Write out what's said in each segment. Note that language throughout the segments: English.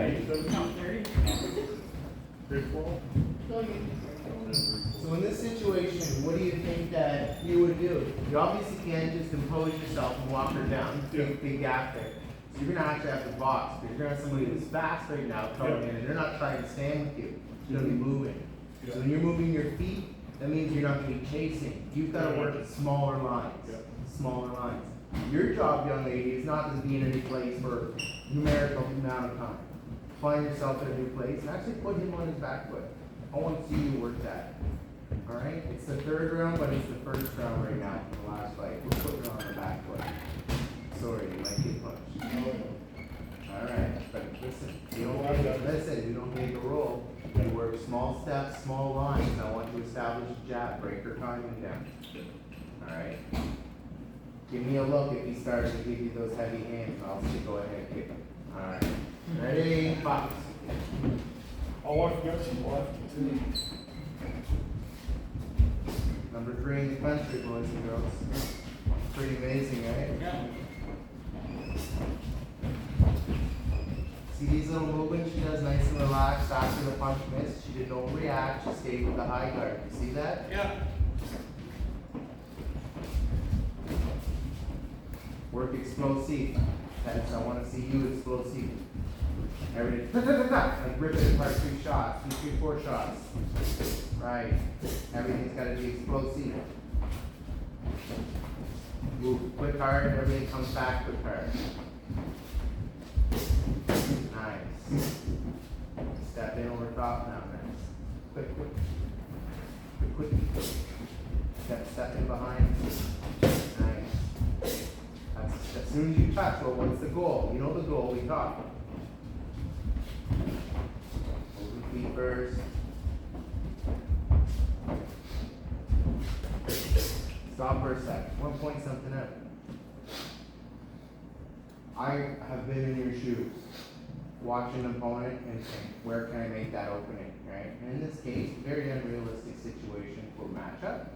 Alright. Big ball? So in this situation, what do you think that you would do? You obviously can't just impose yourself and walk her down. Big gap there. So you're gonna actually have to box, because you're gonna have somebody who's fast right now coming in, and they're not trying to stand with you. They're gonna be moving. So when you're moving your feet, that means you're not gonna be chasing. You've gotta work at smaller lines. Smaller lines. Your job, young lady, is not to be in a new place for a numerical amount of time. Find yourself in a new place and actually put him on his back foot. I want to see you work that. Alright? It's the third round, but it's the first round right now in the last fight. We're putting her on the back foot. Sorry, you might get punched. Alright, but listen, you don't make a roll. You work small steps, small lines. I want to establish a jab, break her timing down. Alright? Give me a look if he starts to give you those heavy hands, I'll say go ahead and kick him. Alright. Ready, box. Oh, I forgot some left too. Number 3 in the country, boys and girls. Pretty amazing, right? See these little movements she does nice and relaxed after the punch missed? She didn't overreact, she stayed with the high guard. You see that? Yeah. Work explosive. That's, I want to see you explosive. Everything, like rip it apart, 3 shots, 2, 3, 4 shots. Right. Everything's got to be explosive. Move quick, hard, everything comes back quick, hard. Nice. Step in over top now, nice. Quick, quick. Quick, quick. Step in behind. Nice. As soon as you touch, well, what's the goal? You know the goal, we talk. Move the feet first. Stop for a sec. I want to point something out. I have been in your shoes, watching an opponent and saying, where can I make that opening, right? And in this case, very unrealistic situation for matchup,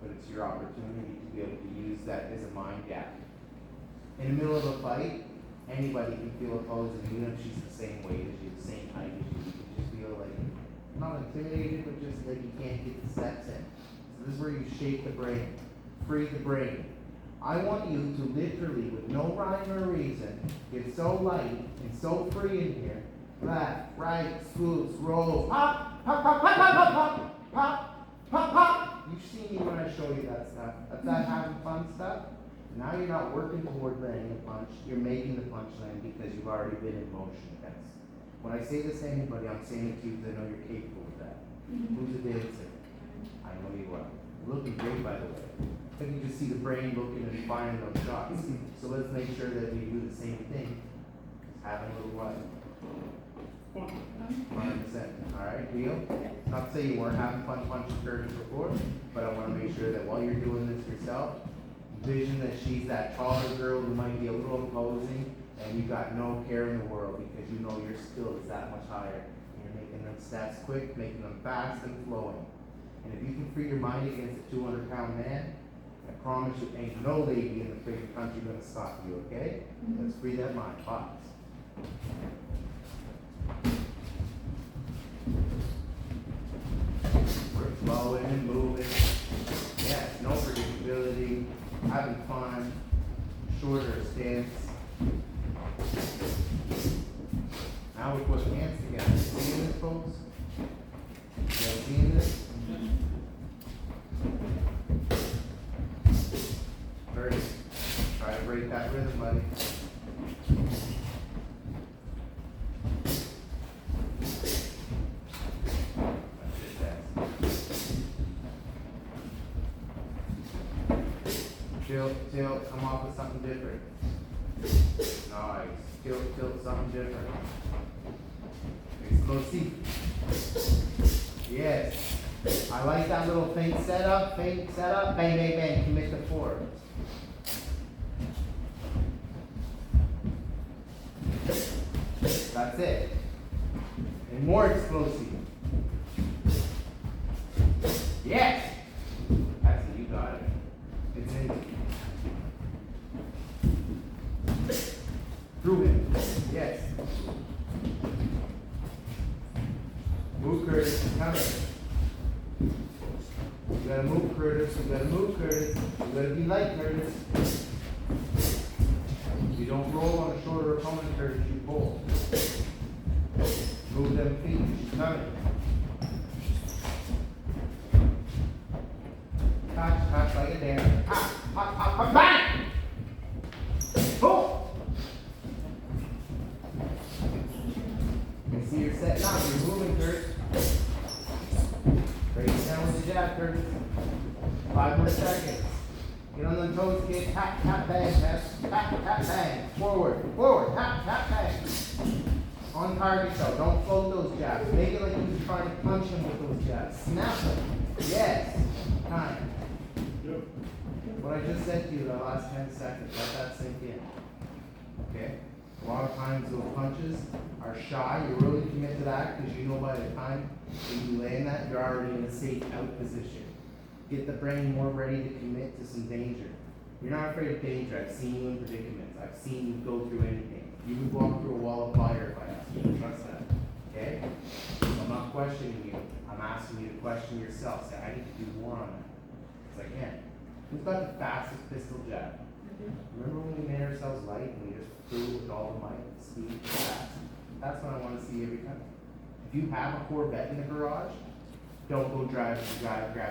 but it's your opportunity to be able to use that as a mind gap. In the middle of a fight, anybody can feel opposed, and even if she's the same weight as you, the same height as you can just feel like, not intimidated, but just like you can't get the steps in. So this is where you shake the brain, free the brain. I want you to literally, with no rhyme or reason, get so light and so free in here. Left, right, scoops, rolls, pop, pop, pop, pop, pop, pop, pop, pop, pop, pop. You've seen me when I show you that stuff. That's that having fun stuff. Now you're not working toward landing a punch, you're making the punch land because you've already been in motion against. When I say this to anybody, I'm saying it to you because I know you're capable of that. Who's a dancer? I know you are. You're looking great, by the way. I think you just see the brain looking and firing those shots. So let's make sure that we do the same thing. Just having a little while. 100%. Alright, deal? Not to say you weren't having fun punching curves before, but I want to make sure that while you're doing this yourself, vision that she's that taller girl who might be a little imposing, and you got no care in the world because you know your skill is that much higher. And you're making them steps quick, making them fast and flowing. And if you can free your mind against a 200-pound man, I promise you ain't no lady in the freaking country gonna stop you, okay? Let's free that mind. Box. We're flowing, moving. Yes, no predictability. Having fun. Shorter stance. Now we put hands together. You seeing this, folks? You guys seeing this? Very. Try to break that rhythm, buddy. Tilt, come off with something different. Nice. Tilt, something different. Explosive. Yes. I like that little feint setup, bang, bang, bang, commit to 4. That's it. And more explosive. Yes! That's it, you got it. It's in. Through him. Yes. move, Curtis, he's coming. You gotta move, Curtis, you gotta move, Curtis, you gotta be light, Curtis. You don't roll on a shorter opponent, Curtis, you pull. Move them feet, she's coming. Touch like a dance. Hop, bang! Pull! You see you're setting up, you're moving, Kurt. Break it down with the jab, Kurt. 5 more seconds. Get on the toes, kid. Tap, tap, bang, tap, tap, tap, bang. Forward, tap, tap, bang. On target though, don't float those jabs. Make it like you're trying to punch him with those jabs. Snap them. Yes. Time. Yep. What I just said to you the last 10 seconds, let that sink in. Okay? A lot of times those punches are shy. You really commit to that because you know by the time that you land that, you're already in a safe out position. Get the brain more ready to commit to some danger. You're not afraid of danger. I've seen you in predicaments. I've seen you go through anything. You would walk through a wall of fire if I asked you to trust that. Okay? I'm not questioning you. I'm asking you to question yourself. Say, I need to do more on that. Because I can. Who's got the fastest pistol jab? Remember when we made ourselves light and we just flew with all the might, speed, and fast? That's what I want to see every time. If you have a Corvette in the garage, don't go grab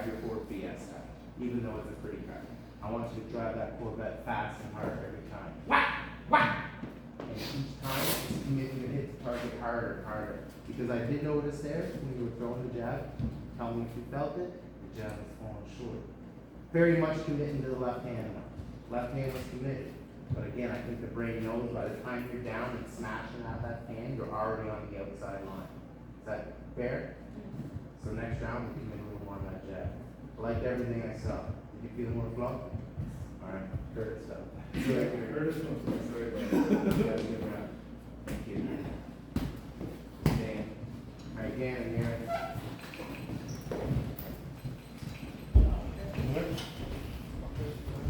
your Ford Fiesta, even though it's a pretty car. I want you to drive that Corvette fast and hard every time. Whack! Whack! And each time, just commit to hit the target harder and harder. Because I did notice there, when you were throwing the jab, tell me if you felt it, the jab was falling short. Very much committing to the left hand now. Left hand was committed. But again, I think the brain knows by the time you're down and smashing out that hand, you're already on the outside line. Is that fair? So next round, we can make a little more on that jab. I liked everything I saw. Did you feel more flow? Alright, Curtis though. Curtis knows what to say about it. You had a good round. Thank you. Dan. Alright, Dan, and Aaron.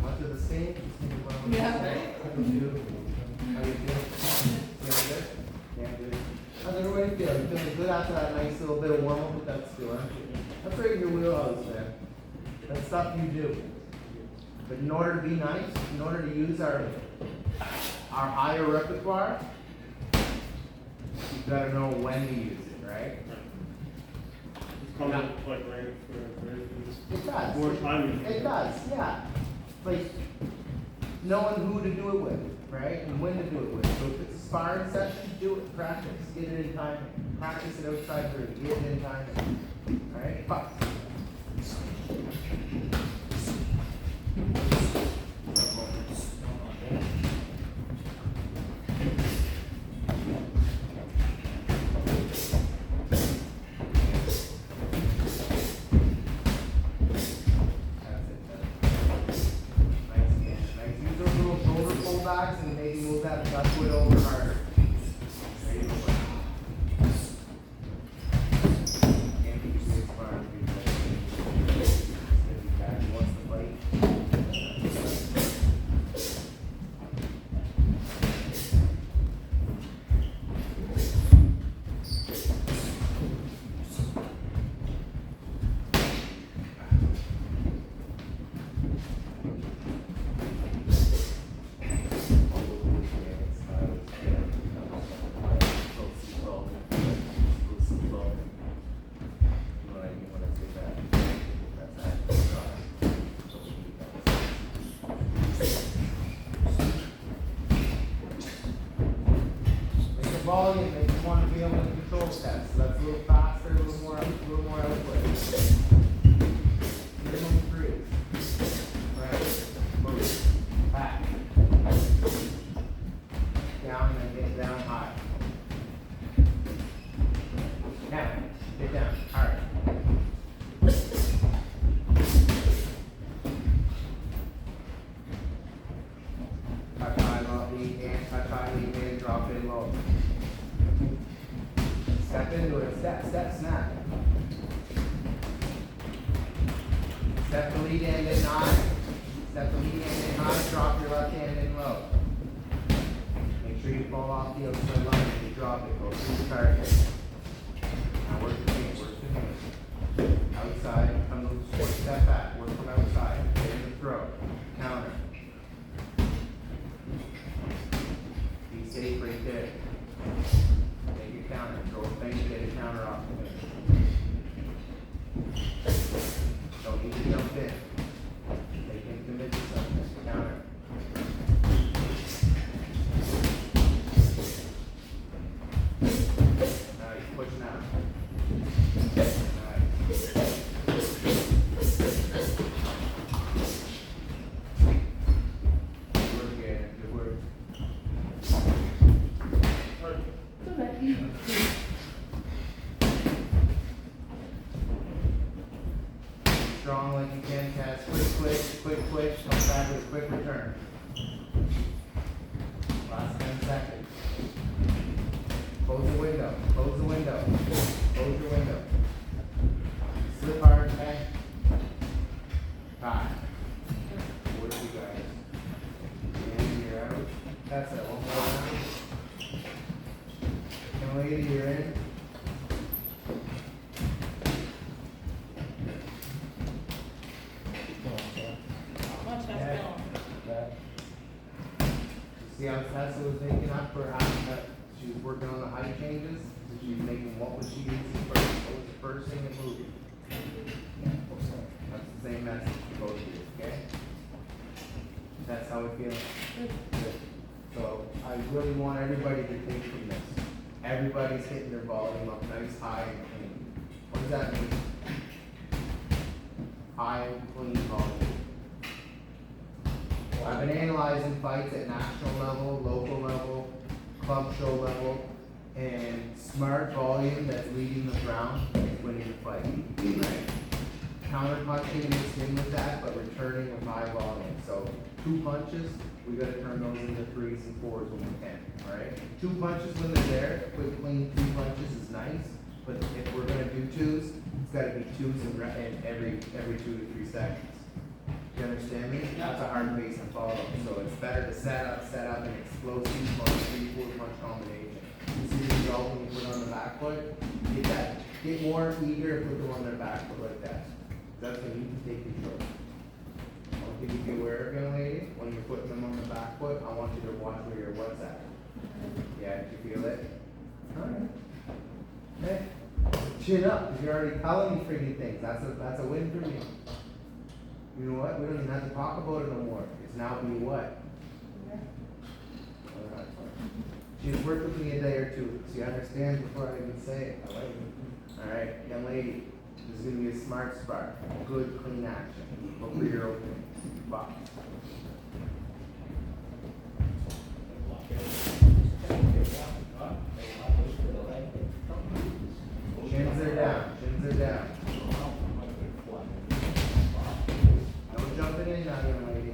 Much of the same. Yeah. How you doing? How you doing? Yeah, good? Yeah, good. How's everybody feeling? You feeling good after that nice little bit of warm up with that skill, aren't you? That's right in your wheelhouse, man. That's stuff you do. But in order to be nice, in order to use our higher repertoire, you've got to know when to use it, right? It's coming up like right for It does. more time. It does, yeah. Like knowing who to do it with, right? And when to do it with. So if it's a sparring session, do it, practice, get it in time. Practice it outside for it, get it in time. Alright? Fuck. And maybe move that left foot over harder. There you go. Can't be too inspired to do that. Back wants to fight. Volume makes you want to be able to control steps. So that's a little faster, a little more output. Minimum 3. Right. Move. Back. Down and get down high. Down. Get down. Alright. Touch high, low, lead hand, touch high, lead hand, drop in low. Step into it, step, snap. Step the lead hand in high. Step the lead hand in high, drop your left hand in low. Make sure you fall off the outside line when you drop it, go through the target. Now work the feet, counter, throw a bank, get a counter off the bench. Don't need to jump in. They can commit to something, counter. Now he's pushing out. Alright. Good work, Gator, good work. Strong like you can, Cass. Quick, come back with a quick return. Last 10 seconds. Close the window, close the window, close your window. Slip hard, okay? 5. What do we got? And you're out. That's it, one more round. Young lady, you're in. See how Tessa was making up for having that, she was working on the height changes, so she was making what was she using first, what was the first thing that moved? That's the same message for both of you, okay? That's how we feel. Good. So I really want everybody to think from this. Everybody's hitting their volume up nice, high, and clean. What does that mean? High, clean volume. I've been analyzing fights at national level, local level, club show level, and smart volume that's leading the ground is winning the fight. Right? Counter punching mixed in with that, but returning with high volume. So 2 punches, we gotta turn those into 3s and 4s when we can. Alright? 2 punches when they're there, quick clean 3 punches is nice, but if we're gonna do 2s, it's gotta be 2s in every 2 to 3 seconds. You understand me? That's a hard pace to follow. So it's better to set up an explosive punch, 3-4 punch combination. You see the result when you put it on the back foot? Get more eager to put them on their back foot like that. That's when you can take control. I want you to be aware of, young lady, when you're putting them on the back foot, I want you to watch where your what's at. Yeah, did you feel it? Alright. Okay. Chin up, because you're already telling me freaking things. That's a win for me. You know what? We don't even have to talk about it no more. It's now be what? Alright. She's worked with me a day or two. She understands before I even say it. I like it. Alright, young lady. This is gonna be a smart spark. Good, clean action. Look for your opening. Box. Chins are down. Chins are down. No jumping in now, young lady.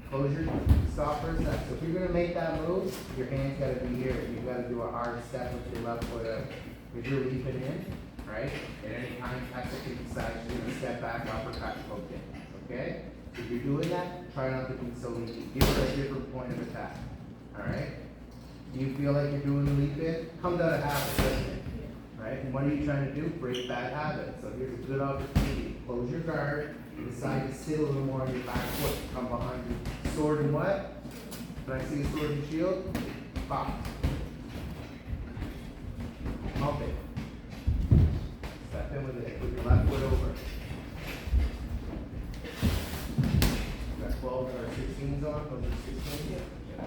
Close your, stop for a sec. So if you're gonna make that move, your hand's gotta be here. You've gotta do a hard step with your left foot out. If you're leaping in, right? At any time, Texas kick decides you're gonna step back, uppercut, hook in. Okay? If you're doing that, try not to be so leapy. Give her a different point of attack. Alright? Do you feel like you're doing the leap in? Comes out of habit, doesn't it? Right? And what are you trying to do? Break bad habits. So here's a good opportunity. Close your guard. Decide to sit a little more on your back foot. Come behind you. Sword and what? Can I see a sword and shield? Box. Pump it. Step in with it. Put your left foot over. Got 12 or 16s on. Those are 16s. Yeah.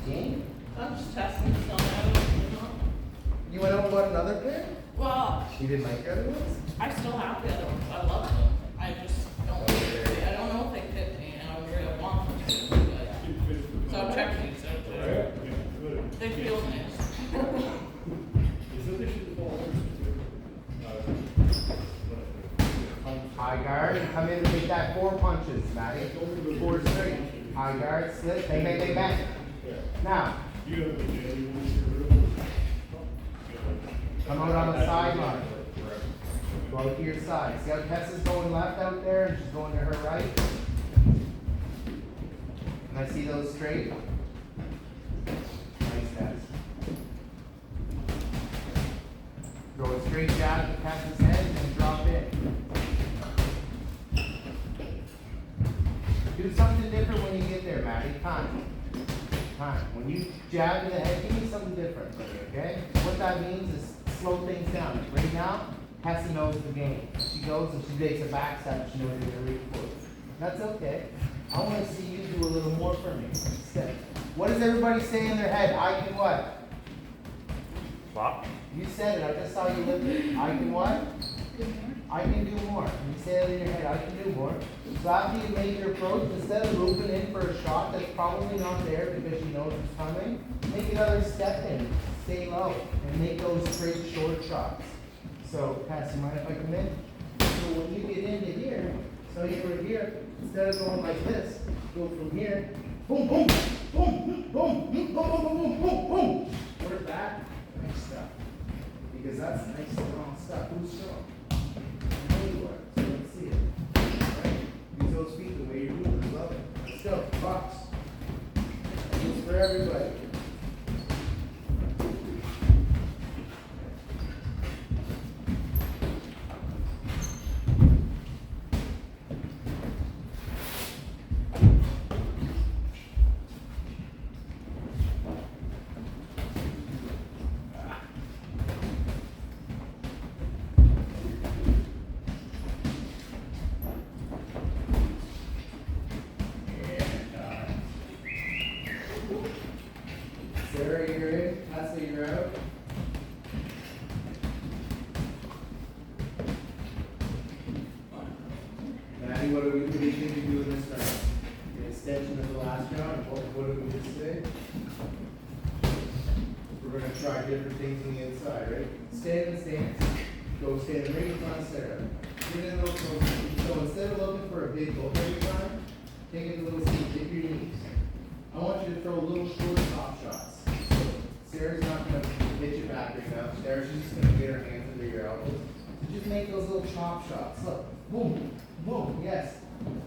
Game? I'm just testing some out, You went out and bought another pair? Well, You didn't like the other ones? I still have the other ones. I love them. I just don't, I don't know if they fit me, and I really want them to, but, so I'm checking these out. Yeah, good. They feel nice. Isn't this shit all High guard, come in and take that 4 punches, Matty. 4 straight. High guard, slip, bang, bang, bang, bang. Now, You have the jelly ones come out on the sideline. Go out to your side. See how Tessa's going left out there and she's going to her right? Can I see those straight? Nice, Tess. Throw a straight jab to Tessa's head and drop in. Maddie, time. Time. When you jab in the head, give me something different, buddy, okay? What that means is slow things down. Right now, Hessa knows the game. She goes and she makes a backstab, she knows you're gonna reach for it. That's okay. I wanna see you do a little more for me. Instead. What does everybody say in their head? I can what? Pop. You said it, I just saw you live it. I can what? I can do more. You say it in your head, I can do more. So after you make your approach, instead of looping in for a shot that's probably not there because you know it's coming, make another step in, stay low, and make those straight short shots. So, Cass, you mind if I come in? So when you get into here, so you were here, instead of going like this, go from here, boom, boom, boom, boom, boom, boom, boom, boom, boom, boom, boom. Work that, nice stuff. Because that's nice strong stuff. Who's strong? You are. So let's see it. Right? Use those feet the way you're moving. Love it. Let's go. Box. It's for everybody. Sarah, you're in. Tessa, you're out. Maddie, what do you think you do in this round? An extension of the last round? What did we just say? We're going to try different things on the inside, right? Stand in the stance. Go stand right in front of Sarah. Get in a little closer. So instead of looking for a big hook every time, take it a little seat, dip your knees. I want you to throw little short top shots. Sarah's not going to hit you back right now. Sarah's just going to get her hands under your elbows. So just make those little chop shots. Look. Boom. Boom. Yes.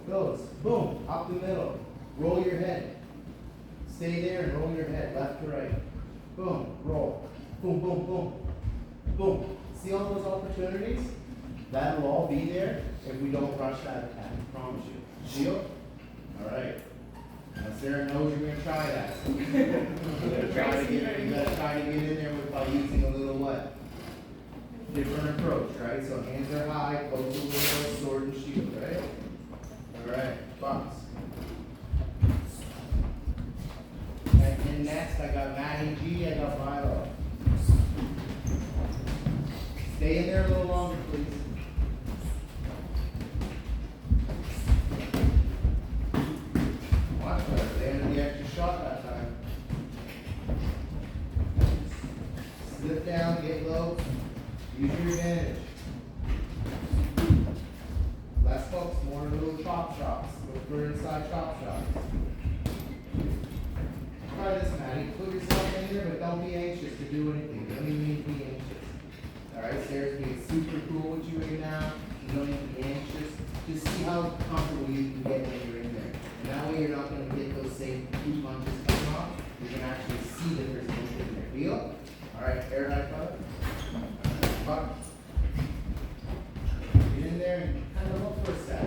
Those. Boom. Up the middle. Roll your head. Stay there and roll your head. Left to right. Boom. Roll. Boom, boom, boom. Boom. See all those opportunities? That'll all be there if we don't rush that attack. I promise you. Shield? All right. Now Sarah knows you're going to try that. You gotta try to get in there by using a little what? Different approach, right? So hands are high, close the window, sword and shield, right? Alright, box. And next I got Maddie G, I got Milo. Stay in there a little longer, please. Watch that. They had the extra shot that time. Slip down, get low. Use your advantage. Less folks, more little chop shots. Look for inside chop shots. Try this, Maddie. Put yourself in there, but don't be anxious to do anything. You don't even need to be anxious. Alright, Sarah's being super cool with you right now. You don't need to be anxious. Just see how comfortable you can get when you're in there. And that way you're not going to get those same 2 punches coming off. You're going to actually see that there's something in there. Deal? Alright, air high five. Buck. Get in there and kind of look for a step.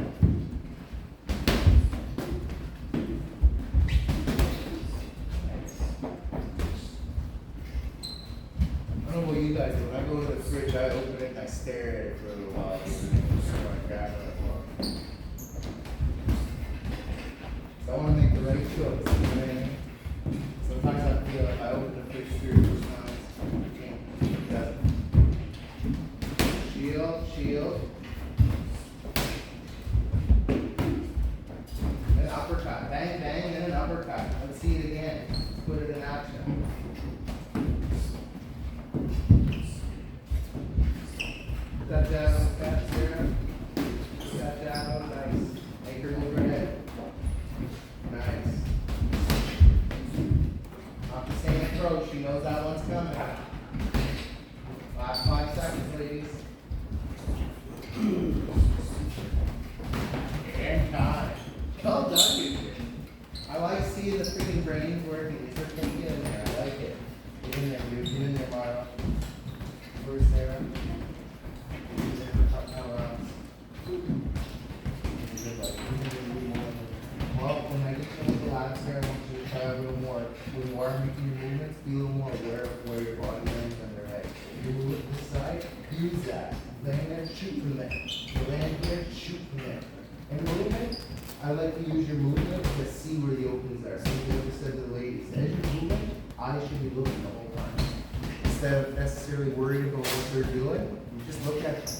I don't know what you guys do. When I go to the fridge, I open it and I stare at it for a little while. So I grab it. So I want to make the right choice. You know what I mean? Sometimes I feel like I open the fridge 3 or 4 times. I can't. Shield, shield. An uppercut. Bang, bang, and an uppercut. Let's see it again. Put it in action. Step down, step, Sarah. Step down, nice. Make her move her head. Nice. Not the same approach, she knows that one's coming. Last 5 seconds, ladies. And time. Well done, you. I like seeing the freaking brains working. It's okay, get in there. I like it. Get in there, dude. Get in there, Marlo. Where's Sarah? Well, when I get to the last Sarah, be a little more aware of where your body lands on your head. You move this side, use that. Land there, shoot from there. You land here, shoot from there. And movement, I like to use your movement to see where the openings are. So you just said to the ladies, as you're moving, eyes should be looking the whole time. Instead of necessarily worried about what they're doing, you just look at them.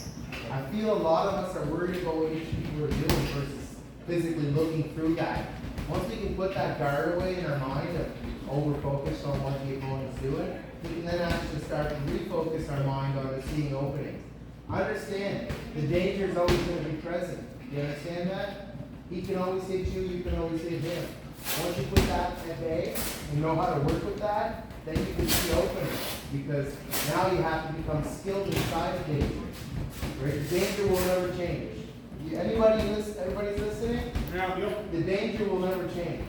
I feel a lot of us are worried about what each people are doing versus physically looking through that. Once we can put that guard away in our mind of over-focused on what the opponent's doing, we can then actually start to refocus our mind on the seeing openings. Understand, the danger is always going to be present. You understand that? He can always hit you, you can always hit him. Once you put that at bay, and know how to work with that, then you can see openings. Because now you have to become skilled inside of danger. Right? Danger will never change. Everybody's listening? Yeah. The danger will never change.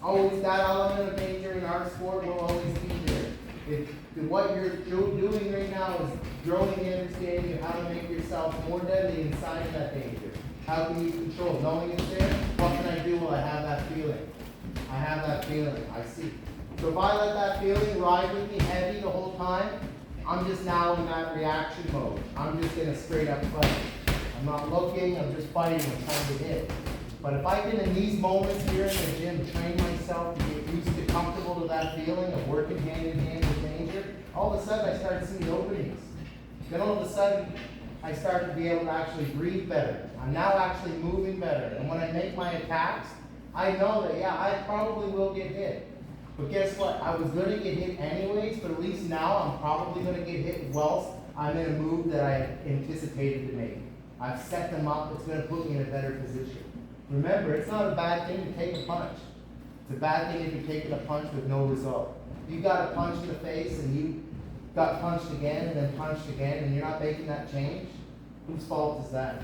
Always that element of danger in our sport will always be there. If what you're doing right now is growing the understanding of how to make yourself more deadly inside of that danger. How can you control? Knowing it's there, what can I do? Well, I have that feeling. I have that feeling. I see. So if I let that feeling ride with me heavy the whole time, I'm just now in that reaction mode. I'm just gonna straight up fight. I'm not looking, I'm just fighting, I'm trying to hit. But if I can, in these moments here in the gym, train myself to get used to comfortable to that feeling of working hand in hand with danger, all of a sudden I start seeing openings. Then all of a sudden, I start to be able to actually breathe better. I'm now actually moving better. And when I make my attacks, I know that, yeah, I probably will get hit. But guess what? I was going to get hit anyways, but at least now I'm probably going to get hit whilst I'm in a move that I anticipated to make. I've set them up. It's going to put me in a better position. Remember, it's not a bad thing to take a punch. It's a bad thing if you're taking a punch with no result. You got a punch in the face and you got punched again and then punched again and you're not making that change, whose fault is that?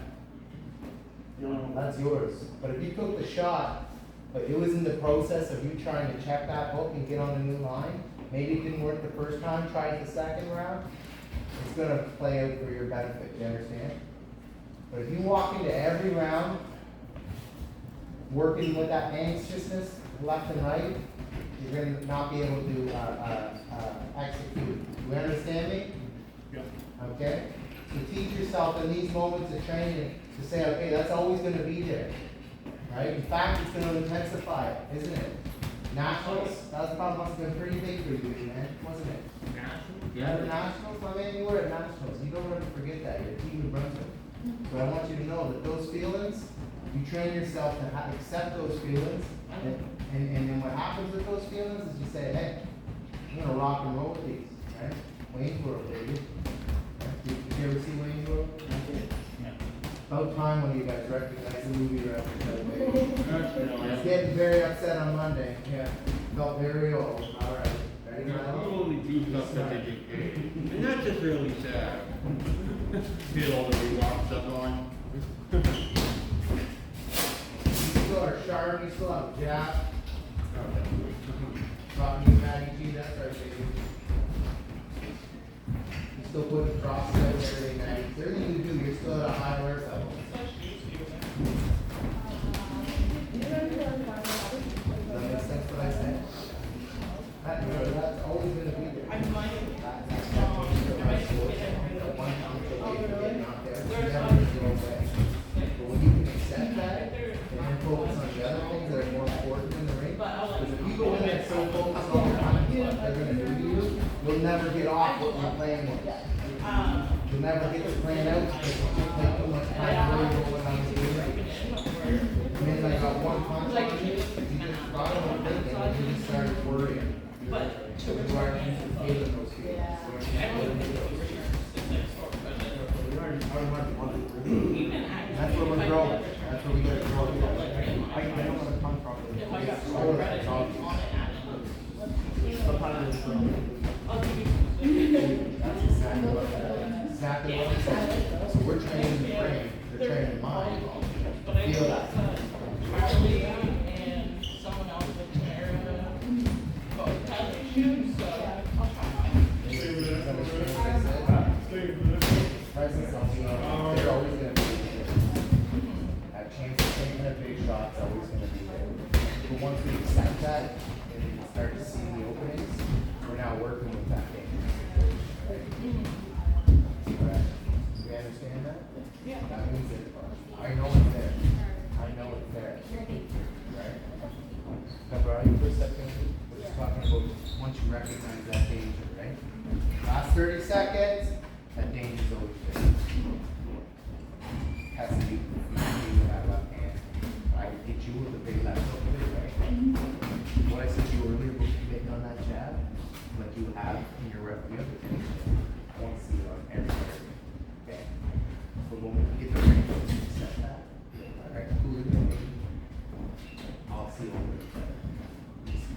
That's yours. But if you took the shot, but it was in the process of you trying to check that hook and get on a new line, maybe it didn't work the first time, try it the second round, it's going to play out for your benefit, you understand? But if you walk into every round working with that anxiousness left and right, you're going to not be able to execute. You understand me? Yeah. Okay? So teach yourself in these moments of training to say, okay, that's always going to be there. Right? In fact, it's going to intensify it, isn't it? Nationals, that was probably must have been pretty big for you, man, wasn't it? Nationals? Yeah. The Nationals, my man, you were at Nationals. You don't ever forget that. You're Team New Brunswick. But I want you to know that those feelings, you train yourself to accept those feelings, and then what happens with those feelings is you say, hey, I'm gonna rock and roll with these, right? Wayne's World, baby. Did you ever see Wayne's World? About time when you guys recognize the movie reference, baby. I was getting very upset on Monday. Yeah. Felt very old. All right. Ready? I'm only do stuff that they get paid. And that's just really sad. Get all the rewalk stuff on. You still are sharp, you still have jab. Talking to Matty G, that's right, baby. You still put cross steps every night. Everything you do, you're still at a high alert level. Does that make sense what I said? That's always gonna be there. I might, But when you can accept that, and then focus on the other things that are more important in the ring, because if you go in there so focused on the punches, what they're gonna do to you, you'll never get off what you're playing with. You'll never get to plan out because you take too much time to worry about what I'm doing. And then I got one punch on you, you just got it on thinking, and you just started worrying. So you are feeling those feelings. That's where we're growing. That's where we gotta grow. I don't want to come properly. if I got more credit on it, That's exactly what that is. Exactly what I'm saying. So we're training the brain, they're training the mind. but I Feel know that. Charlie and someone else with an area, both have issues, so I'll try. Stay with that. Understand what I said? Stay with that. Presence of the, they're always gonna be there. That chance of taking a big shot's always gonna be there. But once we accept that, and we start to see the openings, we're quiet for a second? We're just talking about once you recognize that danger, right? Last 30 seconds, that danger's always there. Has to be with that left hand. I hit you with a big left hook, right? What I said to you earlier about committing on that jab, like you have in your referee other thing, I want to see it on everywhere. Okay? But when we get the range, we set that. Alright, cool it down. I'll see over it.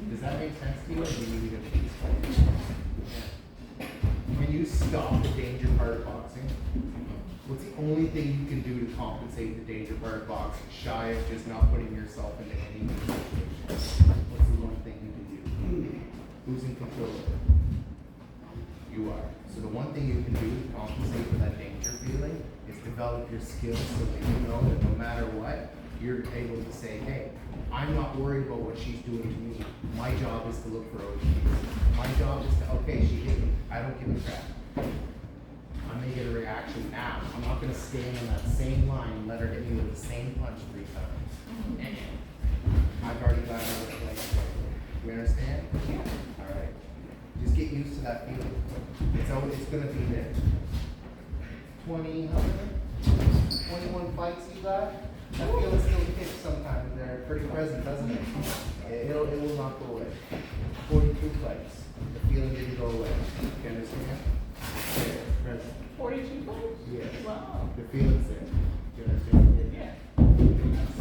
Does that make sense to you, or do you need a piece? When you stop the danger part of boxing, what's the only thing you can do to compensate the danger part of boxing, shy of just not putting yourself into any new situation? What's the one thing you can do? Who's in control of it? You are. So the one thing you can do to compensate for that danger feeling is develop your skills so that you know that no matter what, you're able to say, hey, I'm not worried about what she's doing to me. My job is to look for OTs. My job is to, okay, she hit me. I don't give a crap. I'm gonna get a reaction now. I'm not gonna stand on that same line and let her hit me with the same punch 3 times. I've already got another place. You understand? Yeah. Alright. Just get used to that feeling. It's gonna be there. 20, how many? 21 fights you got? That feeling still hits sometimes. They're pretty present, doesn't it? It will not go away. 42 fights. The feeling didn't go away. You understand? It's present. 42 points? Yes. Wow. The feeling's there. Do you understand? Yeah. A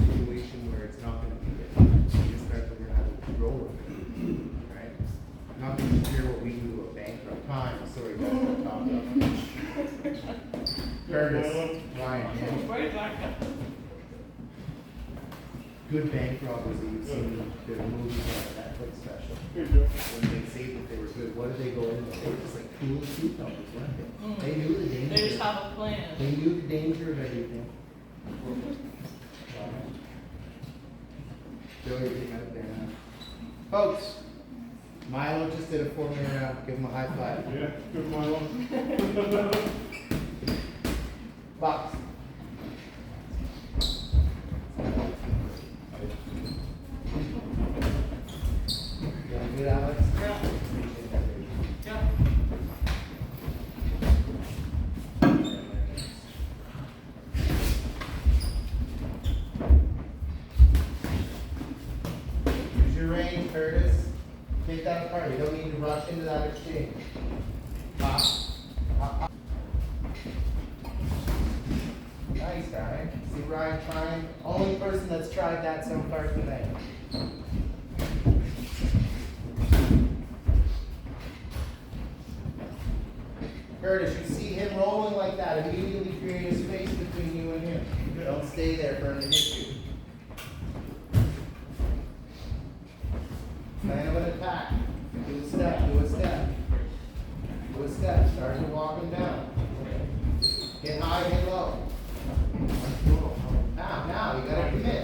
situation where it's not gonna be there. You just start to learn how to roll with it. Right? Not to hear what we do to a bankrupt time. Sorry guys, I'm talking. Curtis, Ryan, yeah. Where's that? Good bank robbers that you've seen in the movies on the Netflix special. Here you go. When they say that they were good, what did they go into? They were just like cool cucumbers, weren't they? They knew the danger. They just have a plan. They knew the danger of everything. Throw everything out there now. Folks, Milo just did a 4-minute round. Give him a high five. Yeah, good Milo. Box. Doing good, Alex? Yeah. Appreciate that, baby. Yeah. Use your range, Curtis. Take that apart. You don't need to rush into that exchange. Pop. Pop, pop. Nice, Ryan. See Ryan trying? Only person that's tried that so far today. Curtis, you see him rolling like that, immediately create a space between you and him. Don't stay there for him to hit you. Plan of an attack. Do a step, do a step. Do a step. Start to walk him down. Get high, get low. Now, you gotta commit.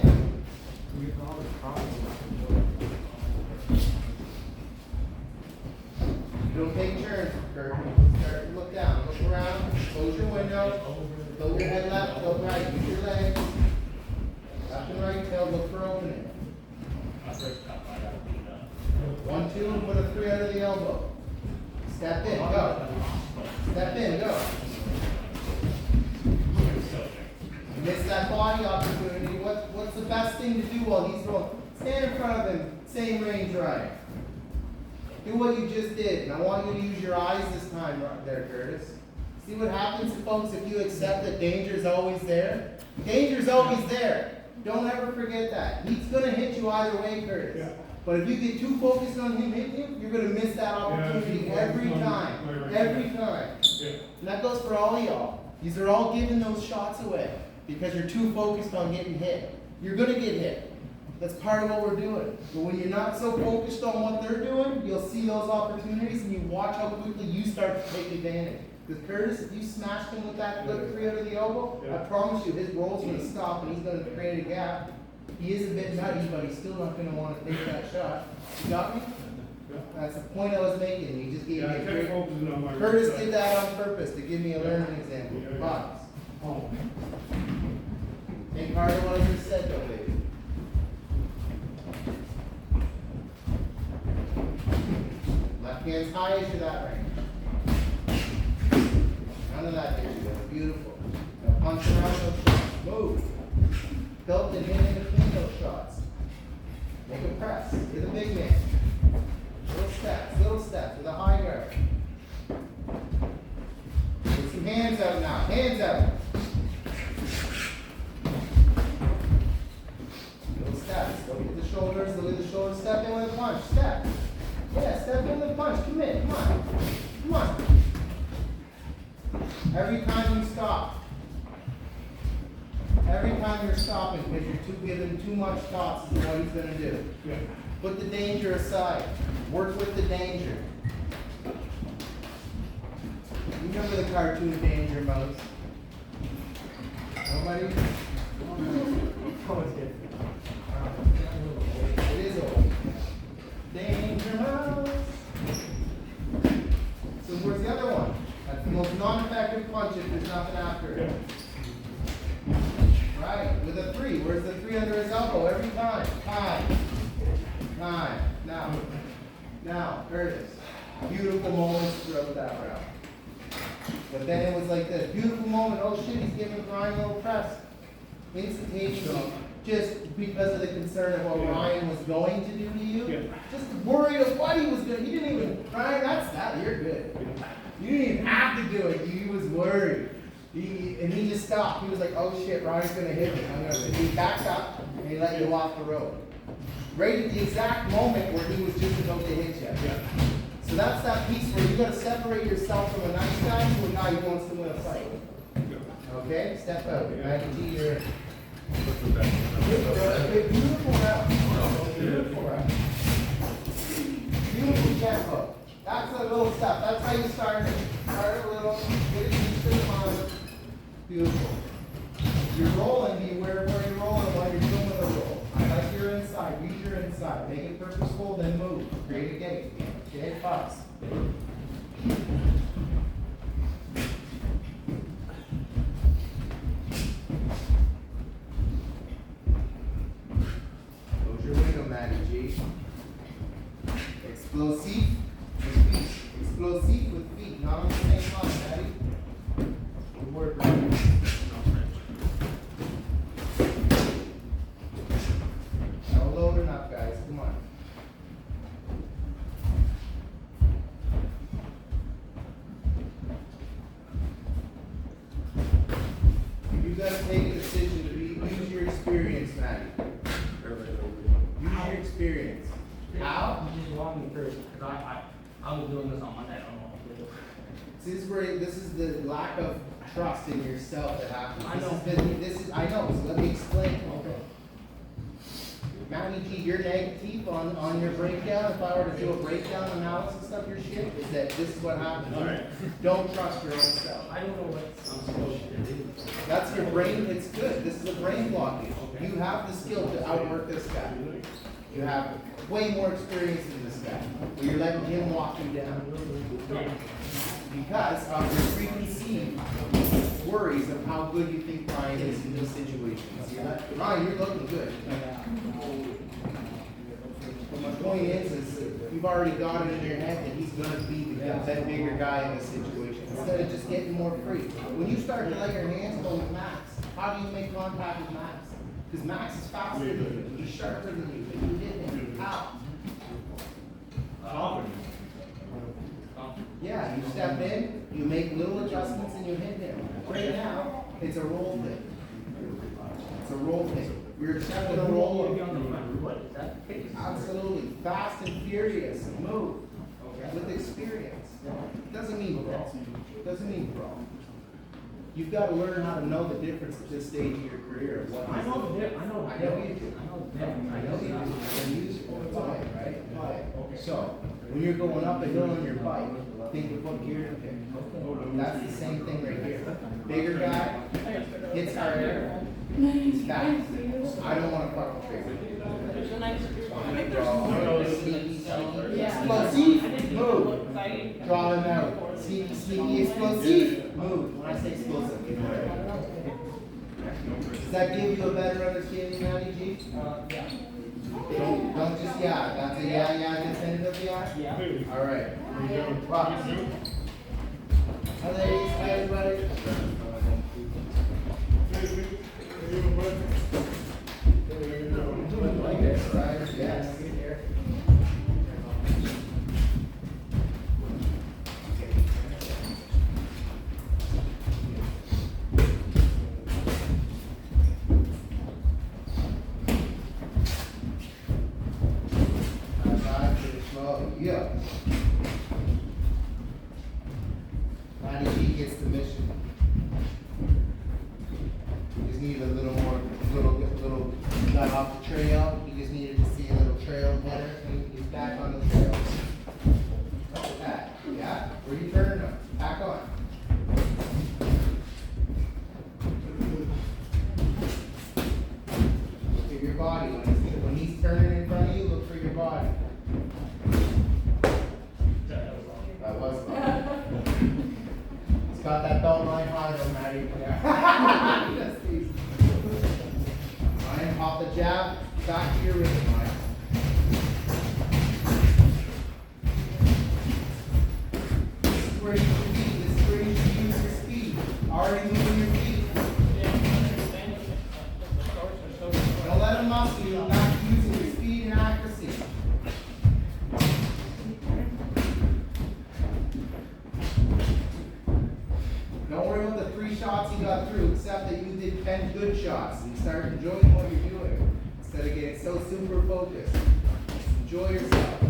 You don't take turns, Kurt. Start to look down, look around, close your window, tilt your head left, tilt right, use your legs. Left and right tilt, look for opening. 1, 2, put a 3 under the elbow. Step in, go. Step in, go. Miss that body opportunity. What's the best thing to do while he's rolling? Stand in front of him, same range, right? Do what you just did, and I want you to use your eyes this time, right there, Curtis. See what happens, folks, if you accept that danger's always there? Danger's always there. Don't ever forget that. He's gonna hit you either way, Curtis. Yeah. But if you get too focused on him hitting you, you're gonna miss that opportunity every time. Every time. Yeah. And that goes for all of y'all. These are all giving those shots away because you're too focused on getting hit. You're gonna get hit. That's part of what we're doing. But when you're not so focused on what they're doing, you'll see those opportunities and you watch how quickly you start to take advantage. Because Curtis, if you smashed him with that flip 3 under the elbow, Yeah. I promise you his roll's gonna stop and he's gonna create a gap. He is a bit nutty, but he's still not gonna wanna take that shot. You got me? Yeah. That's the point I was making. You just gave Yeah, me I a kept great. focusing on my. Curtis right did side. that on purpose to give me a learning example. Yeah, yeah. Box. Oh. Think hard on what I just said though, baby. hands high as to that range. None of that here, beautiful. Now punch around those shots, move. Belt and hit in between those shots. Make a press, you're the big man. Little steps with a high guard. Put some hands out now, hands out. Little steps, look at the shoulders, step in with a punch, step. Yeah, step in with a punch, come in, come on. Come on. Every time you stop. Every time you're stopping, because you're giving too much thoughts to what he's gonna do. Yeah. Put the danger aside. Work with the danger. You remember the cartoon Danger Mouse? Nobody? It is old. Danger Mouse. So where's the other one? That's the most non-effective punch if there's nothing after it. Right, with a 3. Where's the 3 under his elbow every time? Time. Now, Curtis. Beautiful moments throughout that round. But then it was like this beautiful moment. Oh shit, he's giving Ryan a little press. Instantaneously, just because of the concern of what Ryan was going to do to you. Yeah. Just worried of what he was doing. He didn't even, Ryan, that's that. You're good. You didn't even have to do it. He was worried. And he just stopped. He was like, oh shit, Ryan's gonna hit me. He backed up and he let you off the road. Right at the exact moment where he was just about to hit you. Yeah. So that's that piece where you gotta separate yourself from a nice guy to a guy who wants to win a fight. Okay? Step out. Maggie G, you're beautiful round. Beautiful round. Beautiful tempo. That's a little step. That's how you start it. Start a little, get it used to the moment. Beautiful. You're rolling, be aware of where you're rolling while you're doing the roll. I like your inside, use your inside. Make it purposeful, then move. Create a gate. Okay, fast. Close your window, Matty G. Explosive with feet. Explosive with feet, not on the same line, Matty. Good work, Ryan. Now load enough, guys. Come on. You gotta take a decision to use your experience, Matty. Use your experience. How? You just walk me through, because I was doing this on Monday, I don't know what to do. This is the lack of trust in yourself that happens. I know. I know, so let me explain. Okay. Matty G, your negative on your breakdown, if I were to do a breakdown analysis of your shit, is that this is what happens. All right. Don't trust your own self. I don't know what I'm supposed to do. That's your brain, it's good. This is a brain blockage. You have the skill to outwork this guy. You have way more experience than this guy. But you're letting him walk you down. Because of your preconceived worries of how good you think Ryan is in these situations. Ryan, you're looking good. But my point is you've already got it in your head that he's gonna be that bigger guy in this situation. Instead of just getting more free. When you start to let your hands go with Max, how do you make contact with Max? Because Max is faster than you, he's sharper than you, but you hit him. How? Yeah, you step in, you make little adjustments and you hit him. Right now, it's a roll thing. It's a roll thing. You're accepting a roll. Maybe on the front, what is that? Case? Absolutely. Fast and furious. Move. With experience. Doesn't mean brawl. Doesn't mean brawl. You've got to learn how to know the difference at this stage of your career. Of what I know the difference, I know the I know you difference. do. I know the I difference. know you do. And use it apply it, right? Apply it. So, when you're going up a hill on your bike, think of what gear to pick. That's the same thing right here. Bigger guy, hits harder, he's fast. I don't want to fuck the trigger. Explosive, move. Draw him out. Sneaky, explosive, move. When I say explosive, give it. Does that give you a better understanding, Matty G? Yeah. Don't just yeah, that's a yeah, definitive yeah? Yeah. Hey, Alright. how you doing? Rock. How you doing? Hi ladies, hi everybody. Hey, how you doing, bud? Hey, how you doing? Like it, right? Yes. Yeah. Matty G gets the mission. We just need a little more, little, got off the trail. He just needed to see a little trail header. He's back on the trail. Look at that. Yeah? Where you turning him? Back on. Look at your body. When he's turning in front of you, look for your body. That was fun. He's got that belt line high though, Matty. Yes, please. Ryan, pop the jab, back to your rhythm, Ryan. This is where you should be. This is where you should use your speed. Already moving your feet. Don't let him muscle you. Back to using your speed and accuracy. Don't worry about the 3 shots you got through, except that you did 10 good shots and start enjoying what you're doing instead of getting so super focused. Enjoy yourself.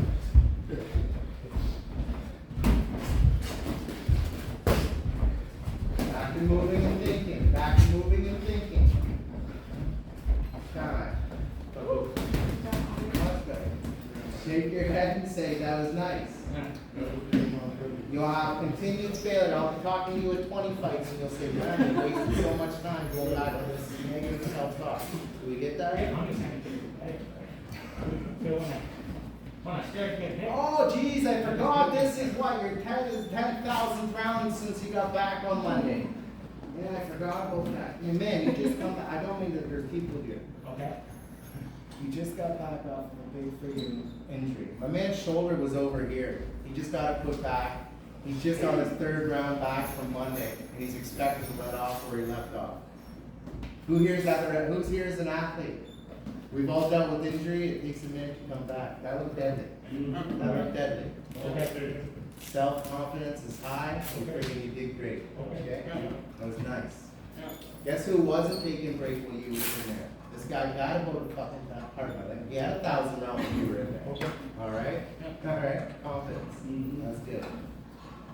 Back to moving and thinking. Back to moving and thinking. Time. Much better. Shake your head and say that was nice. You'll have continued failure. I'll be talking to you at 20 fights and you'll say, man, you wasted so much time going back to this negative self-talk. Do we get that? When I start getting hit. Oh, geez, I forgot. This is what your 10,000th round since you got back on Monday. Yeah, I forgot about that. Yeah, man, you just come back. I don't mean that there's people here. Okay. You just got back off of a big freaking injury. My man's shoulder was over here. He just got it put back. He's just on his 3rd round back from Monday, and he's expected to let off where he left off. Who's here is an athlete? We've all dealt with injury. It takes a minute to come back. That looked deadly. That looked deadly. Okay. Self-confidence is high. And freaking you did great. Okay. That was nice. Yeah. Guess who wasn't taking break when you were in there? This guy got about a couple thousand. He had 1,000 rounds when you were in there. Okay. All right? All right. Confidence. That's good.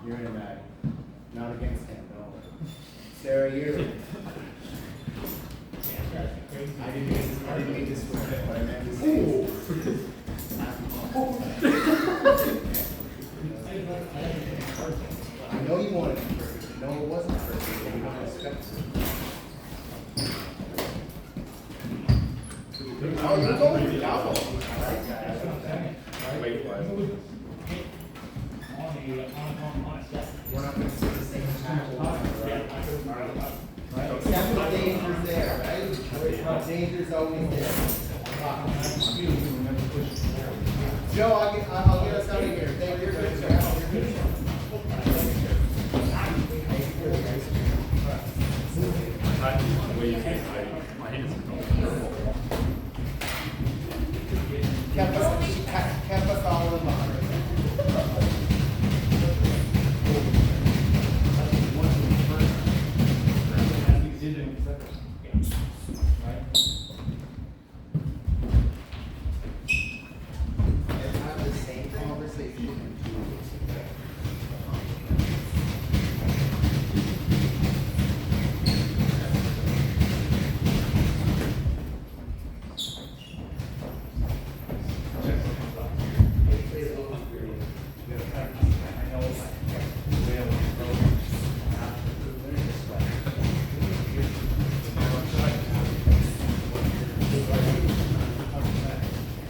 You're in a bag. Not against him, no. Sarah, you're. I didn't mean to swear, but I meant to say. I know you wanted to be perfect. I know it wasn't perfect, but you don't expect it. Oh, you're going for the elbow. I like that. Wait for it. We're not gonna see the same tackle. Right? Except the danger's there, right? Danger's always there. Joe, I'll get us out of here. Thank you, good, sir. You're good. Kept us all in line. Let's have the same conversation in 2 weeks.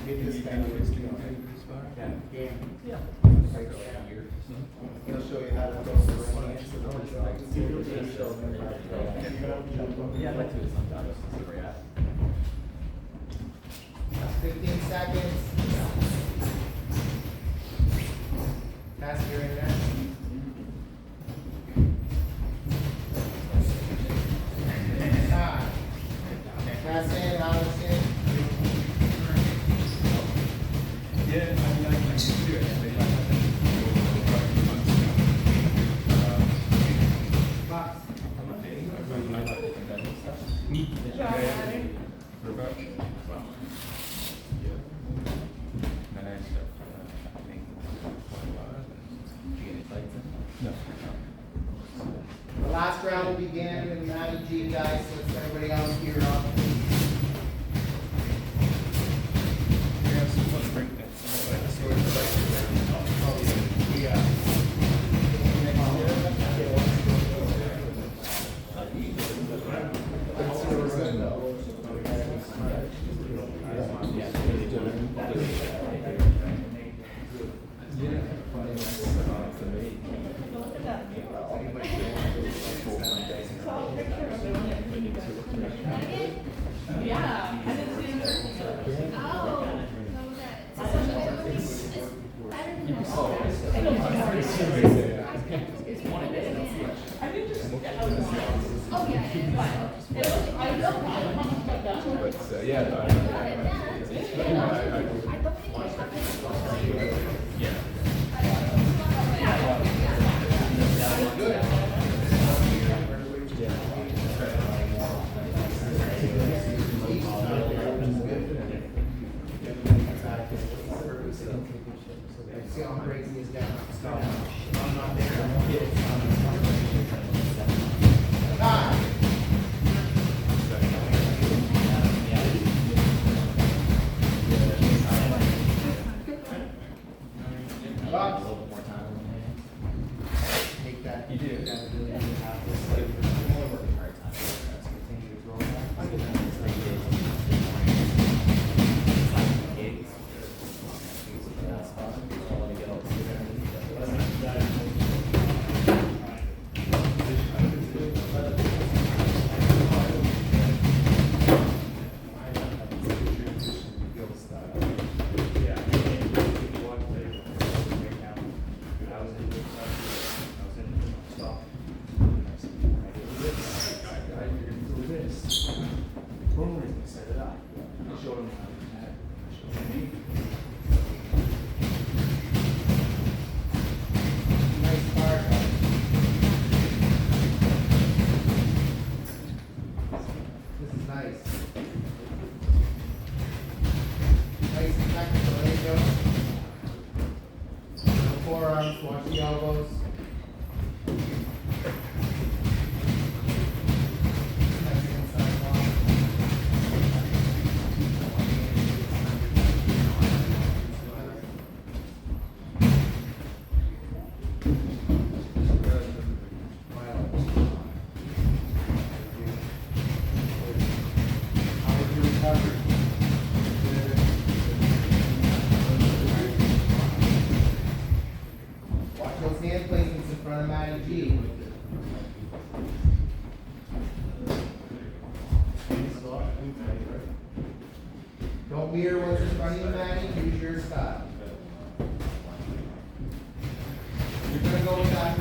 Get this guy to his yeah. He'll show you how to go to the ring. Yeah, I'd like to sometime, just to see where you're at. seconds. Pass here and there. Time. Pass in, out of in. Yeah, I mean, I can do it. Box. The last round will begin, and Matty G, guys, so let's everybody else gear up. Yeah, I didn't see him. Oh, oh, yeah, it's fine. It was, I know, But, yeah, See how crazy he's got. I'm not there. Time. Box. Take that. You do. Take that ability to have this, like, continue to grow. Nice start. This is nice. Nice and technical, there you go. The forearms, watch the elbows. Nice inside block. How was your recovery? Watch those hand placements in front of Matty G. Don't mirror what's in front of you, Matty. Use your style. You're gonna go with that